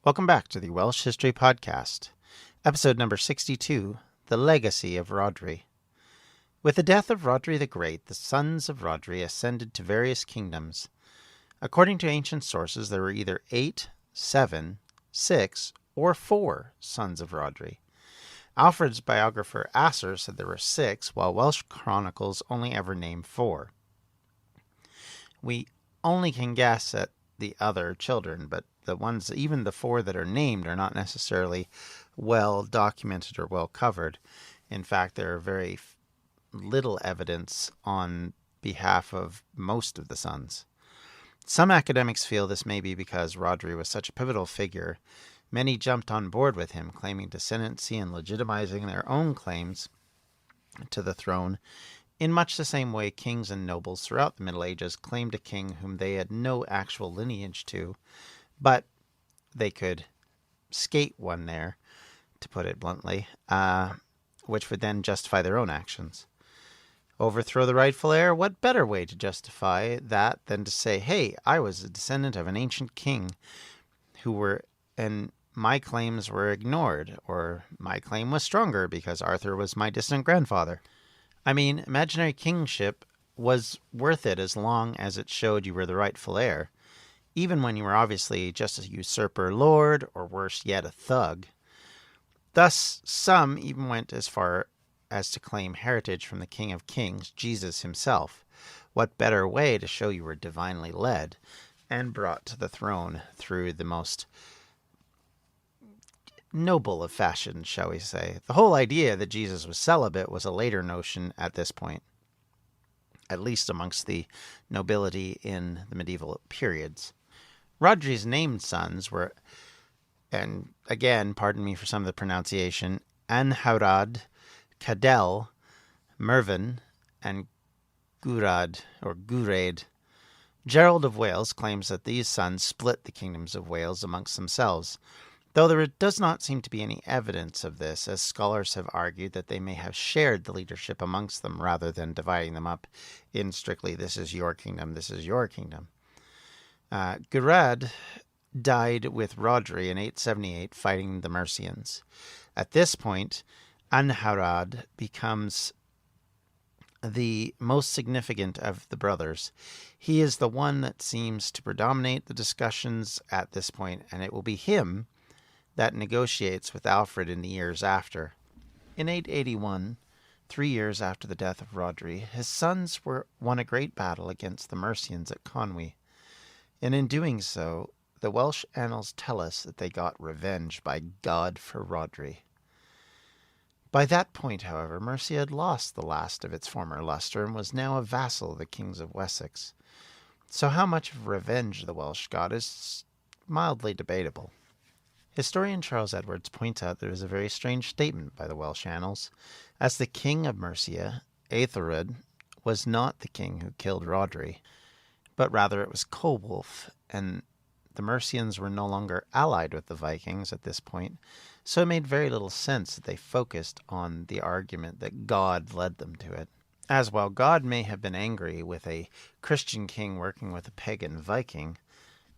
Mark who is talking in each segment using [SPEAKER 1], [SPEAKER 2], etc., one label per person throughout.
[SPEAKER 1] Welcome back to the Welsh History Podcast, episode number 62, The Legacy of Rhodri. With the death of Rhodri the Great, the sons of Rhodri ascended to various kingdoms. According to ancient sources, there were either 8, 7, 6, or 4 sons of Rhodri. Alfred's biographer Asser said there were 6, while Welsh chronicles only ever name 4. We only can guess at the other children, but the ones, even the 4 that are named, are not necessarily well documented or well covered. In fact, there are very little evidence on behalf of most of the sons. Some academics feel this may be because Rhodri was such a pivotal figure. Many jumped on board with him, claiming descendancy and legitimizing their own claims to the throne, in much the same way kings and nobles throughout the Middle Ages claimed a king whom they had no actual lineage to, but they could skate one there, to put it bluntly, which would then justify their own actions. Overthrow the rightful heir? What better way to justify that than to say, hey, I was a descendant of an ancient king and my claims were ignored, or my claim was stronger because Arthur was my distant grandfather. I mean, imaginary kingship was worth it as long as it showed you were the rightful heir, even when you were obviously just a usurper lord, or worse yet, a thug. Thus, some even went as far as to claim heritage from the King of Kings, Jesus himself. What better way to show you were divinely led and brought to the throne through the most noble of fashions, shall we say. The whole idea that Jesus was celibate was a later notion at this point, at least amongst the nobility in the medieval periods. Rhodri's named sons were, and again, pardon me for some of the pronunciation, Anhawrad, Cadel, Mervyn, and Gwrad, or Gwraid. Gerald of Wales claims that these sons split the kingdoms of Wales amongst themselves, though there does not seem to be any evidence of this, as scholars have argued that they may have shared the leadership amongst them rather than dividing them up in strictly, this is your kingdom, this is your kingdom. Gwrad died with Rhodri in 878 fighting the Mercians. At this point, Anhawrad becomes the most significant of the brothers. He is the one that seems to predominate the discussions at this point, and it will be him that negotiates with Alfred in the years after. In 881, 3 years after the death of Rhodri, his sons won a great battle against the Mercians at Conwy, and in doing so, the Welsh annals tell us that they got revenge by God for Rhodri. By that point, however, Mercia had lost the last of its former luster and was now a vassal of the kings of Wessex. So how much of revenge the Welsh got is mildly debatable. Historian Charles Edwards points out there is a very strange statement by the Welsh annals, as the king of Mercia, Aethelred, was not the king who killed Rhodri, but rather it was Ceolwulf, and the Mercians were no longer allied with the Vikings at this point, so it made very little sense that they focused on the argument that God led them to it. As while God may have been angry with a Christian king working with a pagan Viking,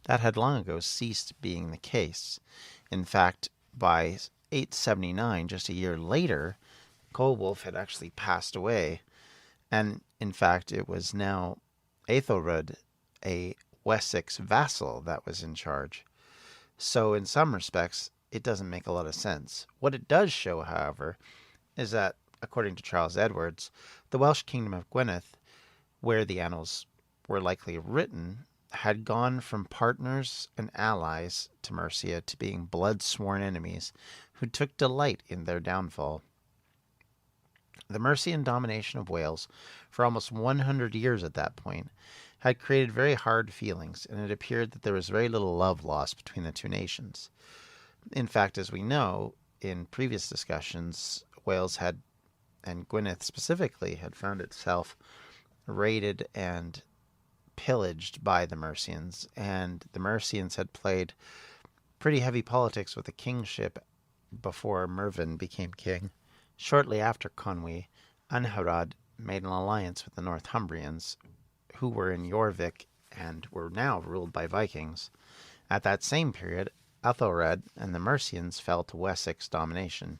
[SPEAKER 1] that had long ago ceased being the case. In fact, by 879, just a year later, Ceolwulf had actually passed away, and in fact it was now Aethelred, a Wessex vassal, that was in charge. So in some respects, it doesn't make a lot of sense. What it does show, however, is that, according to Charles Edwards, the Welsh kingdom of Gwynedd, where the annals were likely written, had gone from partners and allies to Mercia to being blood-sworn enemies who took delight in their downfall. The Mercian domination of Wales for almost 100 years at that point had created very hard feelings, and it appeared that there was very little love lost between the two nations. In fact, as we know, in previous discussions, Wales had, and Gwynedd specifically, had found itself raided and pillaged by the Mercians, and the Mercians had played pretty heavy politics with the kingship before Mervyn became king. Shortly after Conwy, Anhawrad made an alliance with the Northumbrians, who were in Jorvik and were now ruled by Vikings. At that same period, Ethelred and the Mercians fell to Wessex domination.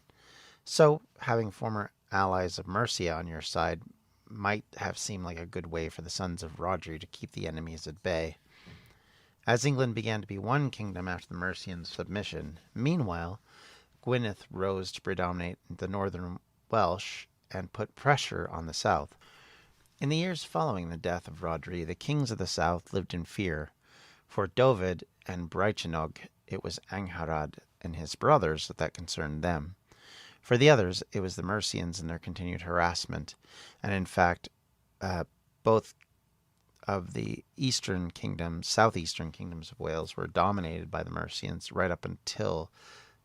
[SPEAKER 1] So, having former allies of Mercia on your side might have seemed like a good way for the sons of Rhodri to keep the enemies at bay. As England began to be one kingdom after the Mercians' submission, meanwhile, Gwynedd rose to predominate the northern Welsh and put pressure on the south. In the years following the death of Rhodri, the kings of the south lived in fear. For Dovid and Brychenog, it was Angharad and his brothers that concerned them. For the others, it was the Mercians and their continued harassment. And in fact, both of the southeastern kingdoms of Wales were dominated by the Mercians right up until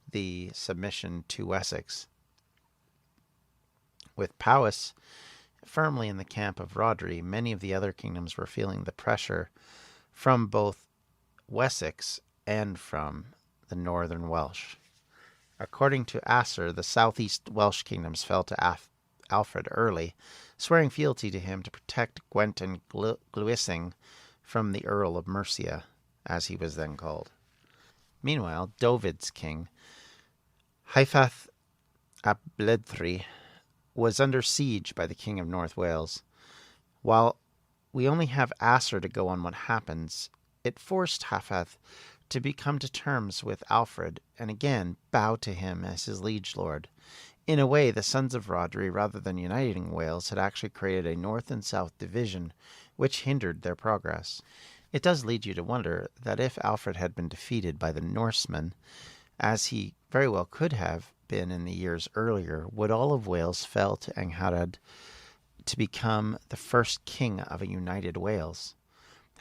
[SPEAKER 1] the submission to Wessex. With Powys firmly in the camp of Rhodri, many of the other kingdoms were feeling the pressure from both Wessex and from the northern Welsh. According to Asser, the southeast Welsh kingdoms fell to Alfred early, swearing fealty to him to protect Gwent and Glywysing from the Earl of Mercia, as he was then called. Meanwhile, Dovid's king, Hyfath ap Bledthri, was under siege by the king of North Wales. While we only have Asser to go on what happens, it forced Hyfath to come to terms with Alfred and again bow to him as his liege lord. In a way, the sons of Rhodri, rather than uniting Wales, had actually created a north and south division, which hindered their progress. It does lead you to wonder that if Alfred had been defeated by the Norsemen, as he very well could have been in the years earlier, would all of Wales fall to Angharad to become the first king of a united Wales?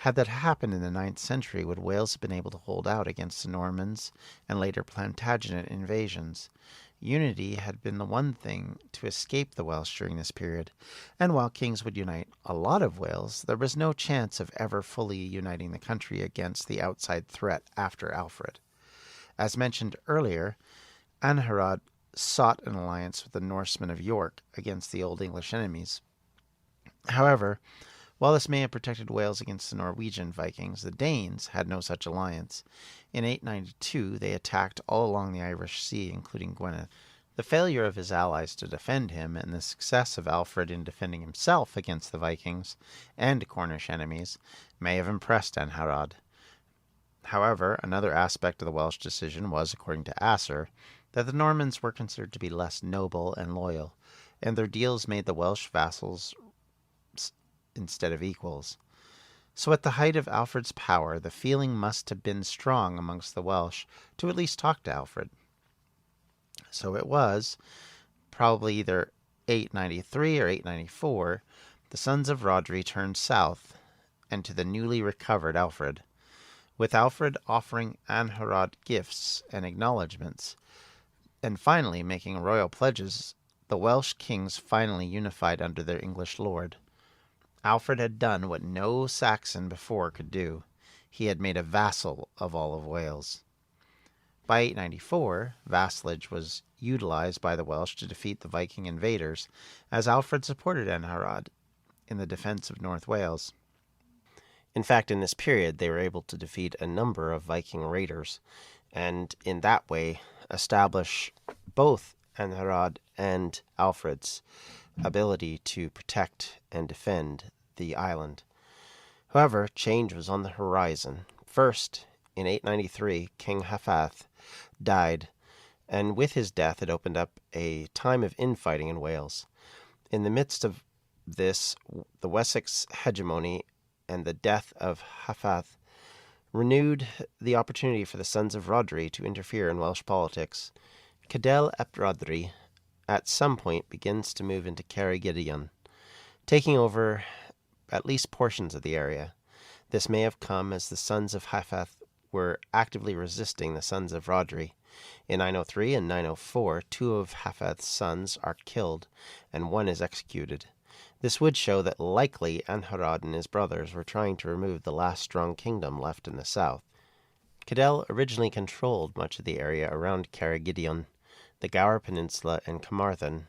[SPEAKER 1] Had that happened in the 9th century, would Wales have been able to hold out against the Normans and later Plantagenet invasions? Unity had been the one thing to escape the Welsh during this period, and while kings would unite a lot of Wales, there was no chance of ever fully uniting the country against the outside threat after Alfred. As mentioned earlier, Angharad sought an alliance with the Norsemen of York against the Old English enemies. However, while this may have protected Wales against the Norwegian Vikings, the Danes had no such alliance. In 892, they attacked all along the Irish Sea, including Gwynedd. The failure of his allies to defend him and the success of Alfred in defending himself against the Vikings and Cornish enemies may have impressed Angharad. However, another aspect of the Welsh decision was, according to Asser, that the Normans were considered to be less noble and loyal, and their deals made the Welsh vassals instead of equals. So at the height of Alfred's power, the feeling must have been strong amongst the Welsh to at least talk to Alfred. So it was, probably either 893 or 894, the sons of Rhodri turned south and to the newly recovered Alfred, with Alfred offering Angharad gifts and acknowledgments, and finally making royal pledges. The Welsh kings finally unified under their English lord. Alfred had done what no Saxon before could do. He had made a vassal of all of Wales. By 894, vassalage was utilized by the Welsh to defeat the Viking invaders, as Alfred supported Angharad in the defense of North Wales. In fact, in this period, they were able to defeat a number of Viking raiders, and in that way establish both Angharad and Alfred's ability to protect and defend the island. However, change was on the horizon. First, in 893, King Hyfath died, and with his death it opened up a time of infighting in Wales. In the midst of this, the Wessex hegemony and the death of Hyfath renewed the opportunity for the sons of Rhodri to interfere in Welsh politics. Cadell ap Rhodri at some point begins to move into Ceredigion, taking over at least portions of the area. This may have come as the sons of Hyfath were actively resisting the sons of Rhodri. In 903 and 904, 2 of Hyfath's sons are killed, and 1 is executed. This would show that likely Angharad and his brothers were trying to remove the last strong kingdom left in the south. Cadell originally controlled much of the area around Ceredigion, the Gower Peninsula, and Carmarthen,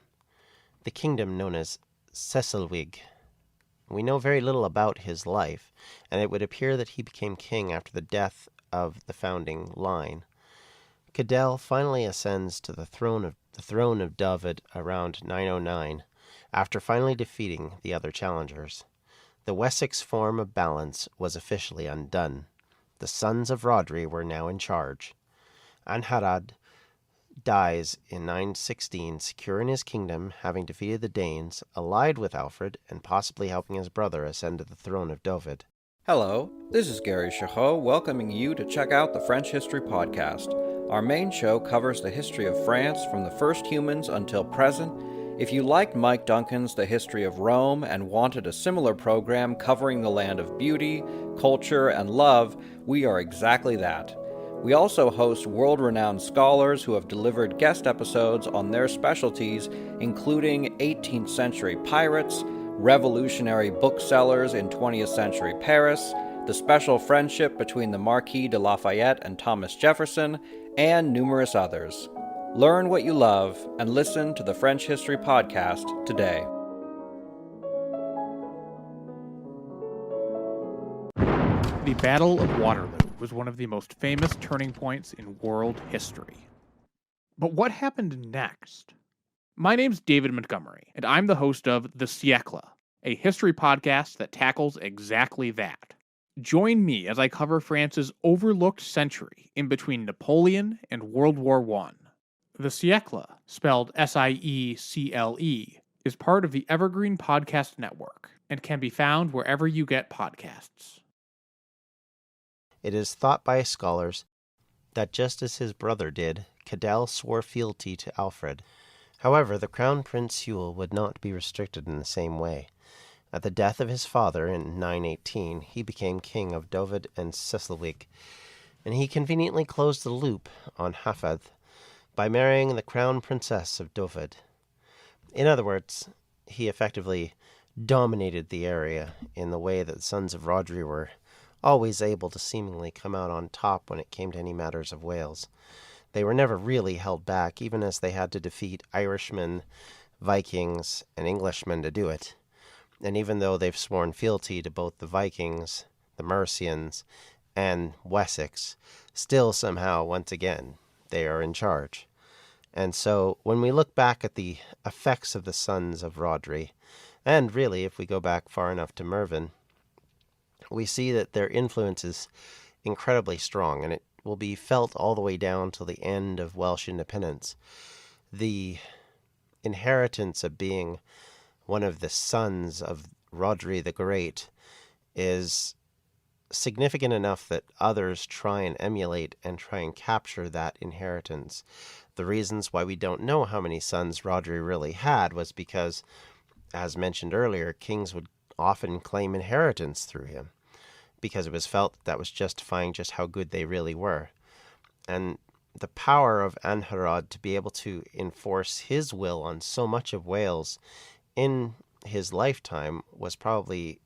[SPEAKER 1] the kingdom known as Cecilwig. We know very little about his life, and it would appear that he became king after the death of the founding line. Cadell finally ascends to the throne of David around 909, after finally defeating the other challengers. The Wessex form of balance was officially undone. The sons of Rhodri were now in charge. Anharad dies in 916, secure in his kingdom, having defeated the Danes, allied with Alfred, and possibly helping his brother ascend to the throne of David.
[SPEAKER 2] Hello, this is Gary Chahot welcoming you to check out the French History Podcast. Our main show covers the history of France from the first humans until present. If you liked Mike Duncan's The History of Rome and wanted a similar program covering the land of beauty, culture, and love, we are exactly that. We also host world-renowned scholars who have delivered guest episodes on their specialties, including 18th century pirates, revolutionary booksellers in 20th century Paris, the special friendship between the Marquis de Lafayette and Thomas Jefferson, and numerous others. Learn what you love and listen to the French History Podcast today.
[SPEAKER 3] The Battle of Waterloo was one of the most famous turning points in world history. But what happened next? My name's David Montgomery, and I'm the host of The Siècle, a history podcast that tackles exactly that. Join me as I cover France's overlooked century in between Napoleon and World War I. The Siècle, spelled S-I-E-C-L-E, is part of the Evergreen Podcast Network and can be found wherever you get podcasts.
[SPEAKER 1] It is thought by scholars that just as his brother did, Cadell swore fealty to Alfred. However, the Crown Prince Huel would not be restricted in the same way. At the death of his father in 918, he became king of Dovid and Schleswig, and he conveniently closed the loop on Hafod by marrying the crown princess of Dovid. In other words, he effectively dominated the area in the way that the sons of Rhodri were always able to seemingly come out on top when it came to any matters of Wales. They were never really held back, even as they had to defeat Irishmen, Vikings, and Englishmen to do it. And even though they've sworn fealty to both the Vikings, the Mercians, and Wessex, still somehow, once again, they are in charge. And so when we look back at the effects of the sons of Rhodri, and really if we go back far enough to Mervyn, we see that their influence is incredibly strong, and it will be felt all the way down till the end of Welsh independence. The inheritance of being one of the sons of Rhodri the Great is significant enough that others try and emulate and try and capture that inheritance. The reasons why we don't know how many sons Rhodri really had was because, as mentioned earlier, kings would often claim inheritance through him, because it was felt that was justifying just how good they really were. And the power of Anharad to be able to enforce his will on so much of Wales in his lifetime was probably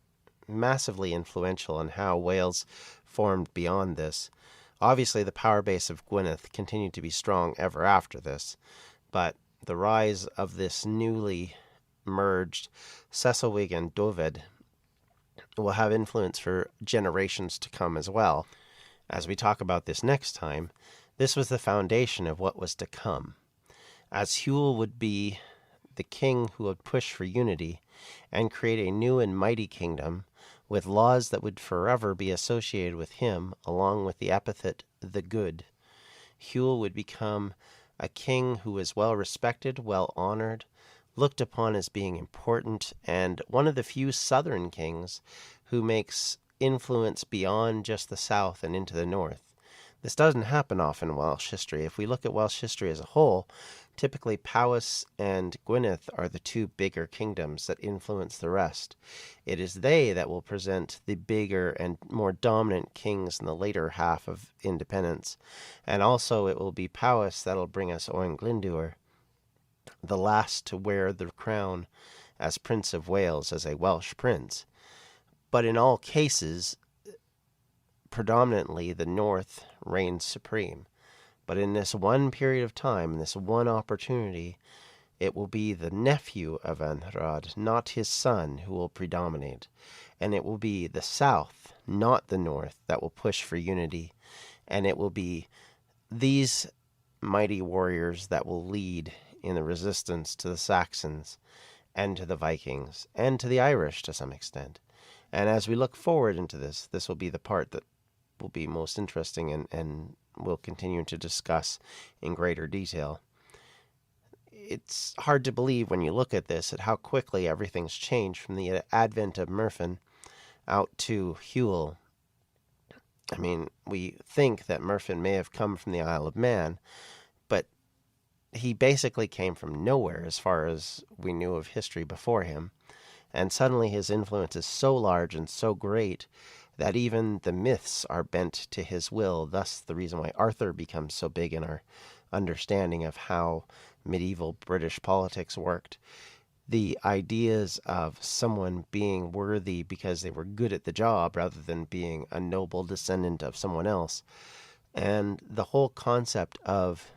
[SPEAKER 1] massively influential in how Wales formed beyond this. Obviously, the power base of Gwynedd continued to be strong ever after this, but the rise of this newly merged Schleswig and Dovid will have influence for generations to come as well. As we talk about this next time, this was the foundation of what was to come. As Huel would be the king who would push for unity and create a new and mighty kingdom with laws that would forever be associated with him, along with the epithet the Good. Huel would become a king who was well respected, well honored, looked upon as being important, and one of the few southern kings who makes influence beyond just the south and into the north. This doesn't happen often in Welsh history. If we look at Welsh history as a whole, typically Powys and Gwynedd are the two bigger kingdoms that influence the rest. It is they that will present the bigger and more dominant kings in the later half of independence. And also it will be Powys that will bring us Owain Glyndwr, the last to wear the crown as Prince of Wales, as a Welsh prince. But in all cases, predominantly the North reigns supreme. But in this one period of time, this one opportunity, it will be the nephew of Anharad, not his son, who will predominate. And it will be the South, not the North, that will push for unity. And it will be these mighty warriors that will lead in the resistance to the Saxons and to the Vikings and to the Irish to some extent. And as we look forward into this will be the part that will be most interesting and we'll continue to discuss in greater detail. It's hard to believe when you look at this at how quickly everything's changed from the advent of Merfyn out to Huel. I mean, we think that Merfyn may have come from the Isle of Man, but he basically came from nowhere as far as we knew of history before him. And suddenly his influence is so large and so great that even the myths are bent to his will. Thus, the reason why Arthur becomes so big in our understanding of how medieval British politics worked. The ideas of someone being worthy because they were good at the job rather than being a noble descendant of someone else. And the whole concept of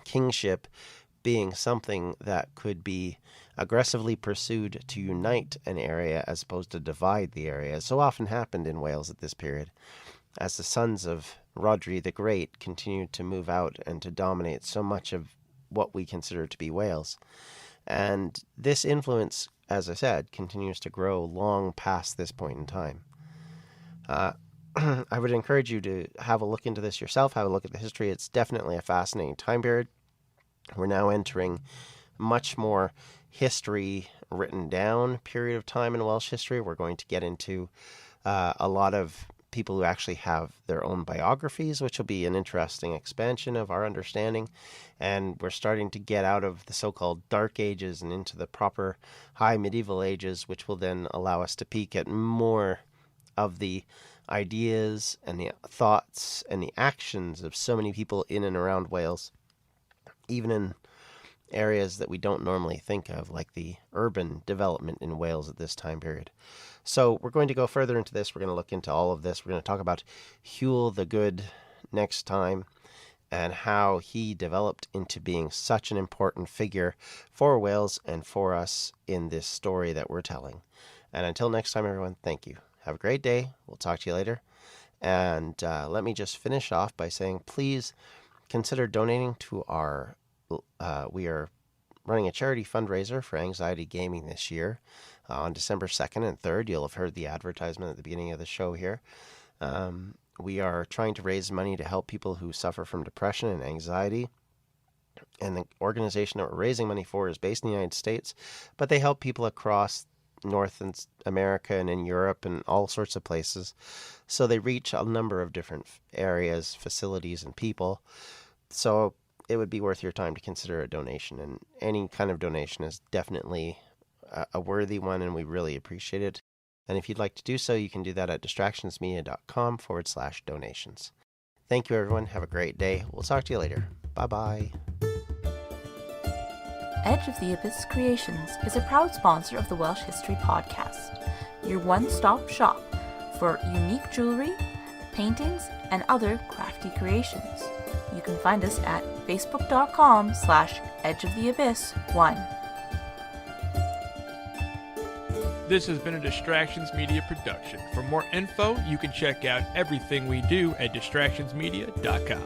[SPEAKER 1] kingship being something that could be aggressively pursued to unite an area as opposed to divide the area so often happened in Wales at this period, as the sons of Rhodri the Great continued to move out and to dominate so much of what we consider to be Wales. And this influence, as I said, continues to grow long past this point in time. I would encourage you to have a look into this yourself, have a look at the history. It's definitely a fascinating time period. We're now entering much more history written down period of time in Welsh history. We're going to get into a lot of people who actually have their own biographies, which will be an interesting expansion of our understanding. And we're starting to get out of the so-called Dark Ages and into the proper high medieval ages, which will then allow us to peek at more of the ideas and the thoughts and the actions of so many people in and around Wales, even in areas that we don't normally think of, like the urban development in Wales at this time period. So we're going to go further into this. We're going to look into all of this. We're going to talk about Huel the Good next time and how he developed into being such an important figure for Wales and for us in this story that we're telling. And until next time, everyone, thank you. Have a great day. We'll talk to you later. And let me just finish off by saying, please consider donating to our we are running a charity fundraiser for anxiety gaming this year on December 2nd and 3rd. You'll have heard the advertisement at the beginning of the show here. We are trying to raise money to help people who suffer from depression and anxiety. And the organization that we're raising money for is based in the United States, but they help people across North America and in Europe and all sorts of places. So they reach a number of different areas, facilities, and people. So it would be worth your time to consider a donation, and any kind of donation is definitely a worthy one, and we really appreciate it. And if you'd like to do so, you can do that at distractionsmedia.com/donations. Thank you, everyone. Have a great day. We'll talk to you later. Bye-bye.
[SPEAKER 4] Edge of the Abyss Creations is a proud sponsor of the Welsh History Podcast, your one-stop shop for unique jewelry, paintings, and other crafty creations. You can find us at facebook.com/edgeoftheabyss1.
[SPEAKER 3] This has been a Distractions Media production. For more info, you can check out everything we do at distractionsmedia.com.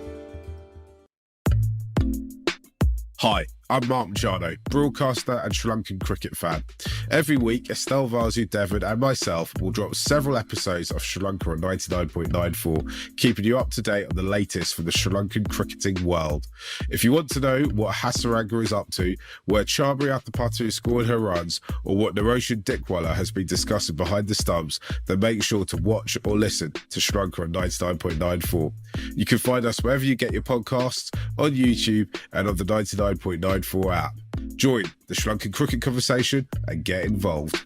[SPEAKER 5] Hi, I'm Mark Machado, broadcaster and Sri Lankan cricket fan. Every week, Estelle Vasu Devon and myself will drop several episodes of Sri Lanka on 99.94, keeping you up to date on the latest from the Sri Lankan cricketing world. If you want to know what Hasaranga is up to, where Chabri Athapattu scored her runs, or what Naroshan Dickwalla has been discussing behind the stumps, then make sure to watch or listen to Sri Lanka on 99.94. You can find us wherever you get your podcasts, on YouTube and on the 99.94 app. Join the Sri Lankan cricket conversation and get involved.